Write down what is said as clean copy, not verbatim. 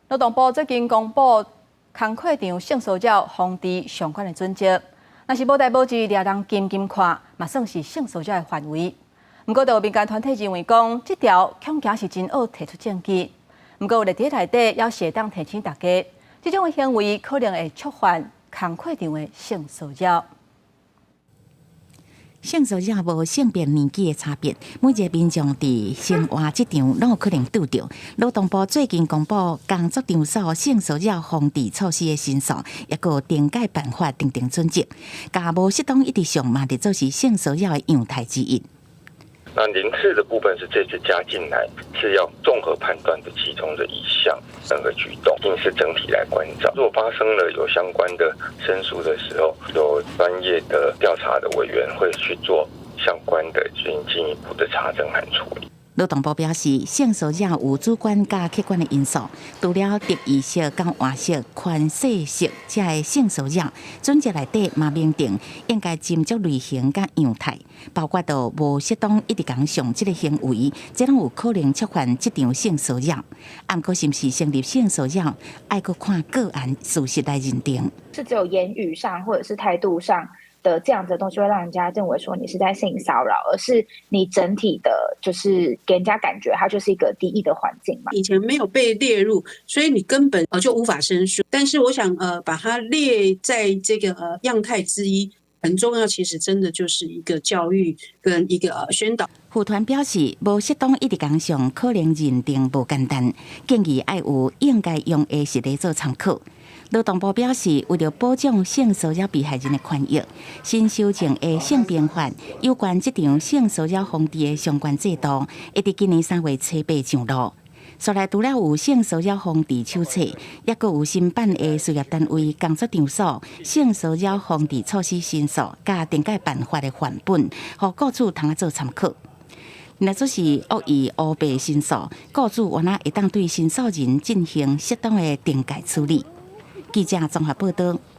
劳动部最近公布工课场性骚扰防治相关的准则，若是无代无志掠人金看，嘛算是性骚扰的范围。不过，有民间团体认为讲，这条恐惊是真好提出证据。不过，立体内底要适当提醒大家，这种行为可能会触犯工课场的性骚扰。性骚扰无性别年纪的差别，每一个民众伫生活职场拢有可能拄到。劳动部最近公布工作场所性骚扰防治措施的新数，也有定改办法定准则，甲无适当一直上嘛，就做是性骚扰的样态之一。那零次的部分是这次加进来，是要综合判断的其中的一项，整个举动一定是整体来关照。如果发生了有相关的申诉的时候，有专业的调查的委员会去做相关的进一步的查证和处理。劳动部表示，性骚扰有主观加客观的因素，除了特异性、跟换性、宽细性这个性骚扰，准则内底嘛明定应该斟酌类型甲样态，包括到无适当一直讲上这个行为，这拢有可能触犯这场性骚扰。按过是不是成立性骚扰，爱搁看个案事实来认定。是只有言语上或者是态度上的这样子的东西会让人家认为说你是在性骚扰，而是你整体的就是给人家感觉它就是一个敌意的环境嘛。以前没有被列入，所以你根本就无法申诉。但是我想把它列在这个样态之一。很重要，其实真的就是一个教育跟一个宣导。副团表示，无适当一直讲上可能认定无简单，建议要有应该用的实例做参考。劳动部表示，为了保障性骚扰被害人的权益，新修正的性平法有关这场性骚扰防治的相关制度，会伫今年3月初8上路。所来除了有性骚扰防治手册，也佫有新版的事业单位工作场所性骚扰防治措施新数加定改办法的范本，互雇主通做参考。若做是恶意乌白申诉，雇主原来会当对申诉人进行适当的定改处理。记者综合报道。